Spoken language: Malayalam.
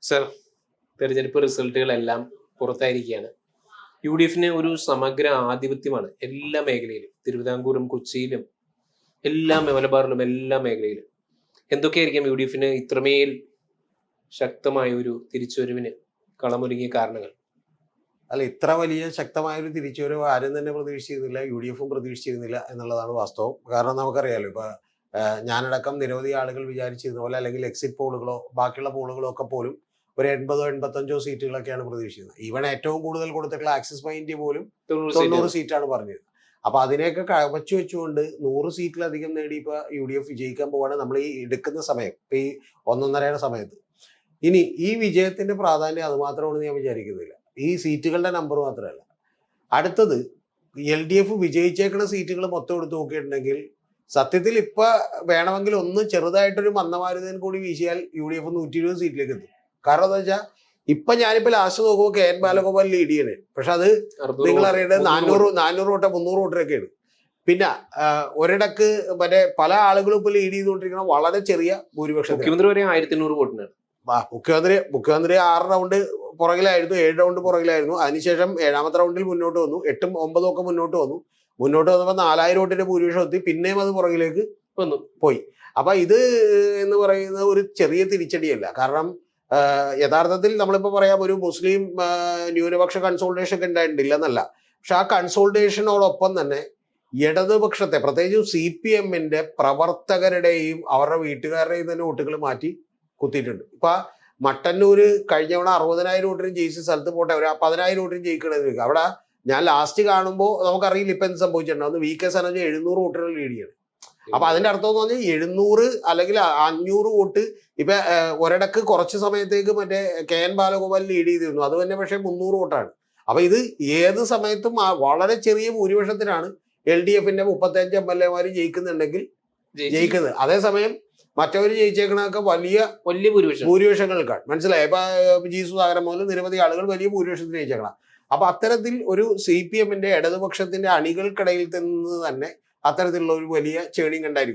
സർ, തെരഞ്ഞെടുപ്പ് റിസൾട്ടുകളെല്ലാം പുറത്തായിരിക്കുകയാണ്. യു ഡി എഫിന് ഒരു സമഗ്ര ആധിപത്യമാണ് എല്ലാ മേഖലയിലും, തിരുവിതാംകൂറും കൊച്ചിയിലും എല്ലാ മലബാറിലും എല്ലാ മേഖലയിലും. എന്തൊക്കെയായിരിക്കും യു ഡി എഫിന് ഇത്രമേൽ ശക്തമായ ഒരു തിരിച്ചുവരവിന് കളമൊരുങ്ങിയ കാരണങ്ങൾ? അല്ല, ഇത്ര വലിയ ശക്തമായ ഒരു തിരിച്ചുവരവ് ആരും തന്നെ പ്രതീക്ഷിച്ചിരുന്നില്ല, യു ഡി എഫും പ്രതീക്ഷിച്ചിരുന്നില്ല എന്നുള്ളതാണ് വാസ്തവം. കാരണം നമുക്കറിയാലോ, ഇപ്പൊ ഞാനടക്കം നിരവധി ആളുകൾ വിചാരിച്ചിരുന്ന പോലെ, അല്ലെങ്കിൽ എക്സിറ്റ് പോളുകളോ ബാക്കിയുള്ള പോളുകളോ ഒക്കെ പോലും ഒരു 80-85 സീറ്റുകളൊക്കെയാണ് പ്രതീക്ഷിക്കുന്നത്. ഈവൻ ഏറ്റവും കൂടുതൽ കൊടുത്തിട്ടുള്ള ആക്സിസ് മൈൻഡ് പോലും 90 സീറ്റാണ് പറഞ്ഞത്. അപ്പൊ അതിനെയൊക്കെ കവച്ചു വെച്ചുകൊണ്ട് 100 സീറ്റിലധികം നേടി ഇപ്പൊ യു ഡി എഫ് വിജയിക്കാൻ പോവാണ് നമ്മൾ ഈ എടുക്കുന്ന സമയം, ഇപ്പൊ ഈ 1.5 സമയത്ത്. ഇനി ഈ വിജയത്തിന്റെ പ്രാധാന്യം അത് മാത്രമാണെന്ന് ഞാൻ വിചാരിക്കുന്നില്ല. ഈ സീറ്റുകളുടെ നമ്പർ മാത്രമല്ല, അടുത്തത് എൽ ഡി എഫ് വിജയിച്ചേക്കുന്ന സീറ്റുകൾ മൊത്തം എടുത്ത് നോക്കിയിട്ടുണ്ടെങ്കിൽ സത്യത്തിൽ ഇപ്പൊ വേണമെങ്കിൽ ഒന്ന് ചെറുതായിട്ടൊരു മന്ദമാരുതൻ കൂടി വീശിയാൽ യു ഡി എഫ് 120 സീറ്റിലേക്ക് എത്തും. കാരണം എന്താ വെച്ചാൽ ഇപ്പൊ ഞാനിപ്പോ ലാസ്റ്റ് നോക്കുമ്പോൾ കെ എൻ ബാലഗോപാൽ ലീഡ് ചെയ്യണേ, പക്ഷെ അത് നിങ്ങൾ അറിയേണ്ടത് 400 തൊട്ട് 300 വോട്ടിലൊക്കെയാണ്. പിന്നെ ഒരിടക്ക് മറ്റേ പല ആളുകളും ഇപ്പൊ ലീഡ് ചെയ്തുകൊണ്ടിരിക്കണം വളരെ ചെറിയ ഭൂരിപക്ഷം. മുഖ്യമന്ത്രി വരെ 1800 വോട്ടിനാണ്. മുഖ്യമന്ത്രി 6 റൗണ്ട് പുറകിലായിരുന്നു, 7 റൗണ്ട് പുറകിലായിരുന്നു. അതിനുശേഷം 7ാമത്തെ റൗണ്ടിൽ മുന്നോട്ട് വന്നു, 8ഉം 9ഉം ഒക്കെ മുന്നോട്ട് വന്നപ്പോൾ 4000 വോട്ടിന്റെ ഭൂരിപക്ഷം എത്തി. പിന്നെയും അത് പുറകിലേക്ക് പോയി. അപ്പൊ ഇത് എന്ന് പറയുന്നത് ഒരു ചെറിയ തിരിച്ചടിയല്ല. കാരണം യഥാർത്ഥത്തിൽ നമ്മളിപ്പോ പറയാം ഒരു മുസ്ലിം ന്യൂനപക്ഷ കൺസോൾട്ടേഷൻ ഒക്കെ ഉണ്ടായിട്ടില്ല എന്നല്ല, പക്ഷെ ആ കൺസോൾട്ടേഷനോടൊപ്പം തന്നെ ഇടതുപക്ഷത്തെ, പ്രത്യേകിച്ചും CPM-ന്റെ പ്രവർത്തകരുടെയും അവരുടെ വീട്ടുകാരുടെയും തന്നെ വോട്ടുകൾ മാറ്റി കുത്തിയിട്ടുണ്ട്. ഇപ്പൊ മട്ടന്നൂര് കഴിഞ്ഞ തവണ 60,000 വോട്ടിന് ജയിച്ച സ്ഥലത്ത് പോട്ടെ, ഒരു 10,000 വോട്ടിന് ജയിക്കണമെന്ന് അവിടെ ഞാൻ ലാസ്റ്റ് കാണുമ്പോൾ നമുക്കറിയില്ല ഇപ്പൊ എന്ത് സംഭവിച്ചിട്ടുണ്ടോ. VK സനോജ് 700 വോട്ടുകൾ ലീഡ് ചെയ്യണം. അപ്പൊ അതിന്റെ അർത്ഥം എന്ന് പറഞ്ഞാൽ 700 അല്ലെങ്കിൽ 500 വോട്ട് ഇപ്പൊ ഒരിടക്ക് കുറച്ച് സമയത്തേക്ക് മറ്റേ KN ബാലഗോപാൽ ലീഡ് ചെയ്തിരുന്നു, അത് തന്നെ പക്ഷേ 300 വോട്ടാണ്. അപ്പൊ ഇത് ഏത് സമയത്തും വളരെ ചെറിയ ഭൂരിപക്ഷത്തിനാണ് LDF-ന്റെ 35 MLA-മാര് ജയിക്കുന്നുണ്ടെങ്കിൽ ജയിക്കുന്നത്. അതേസമയം മറ്റവര് ജയിച്ചേക്കണൊക്കെ വലിയ ഭൂരിപക്ഷങ്ങൾക്കാണ്. മനസ്സിലായി? ഇപ്പൊ G സുധാകരൻ മുതൽ നിരവധി ആളുകൾ വലിയ ഭൂരിപക്ഷത്തിന് ജയിച്ചേക്കണം. അപ്പൊ അത്തരത്തിൽ ഒരു CPM-ന്റെ ഇടതുപക്ഷത്തിന്റെ അണികൾക്കിടയിൽ നിന്ന് തന്നെ അത്തരത്തിലുള്ള ഒരു വലിയ ചേണിങ് ഉണ്ടായിരിക്കും.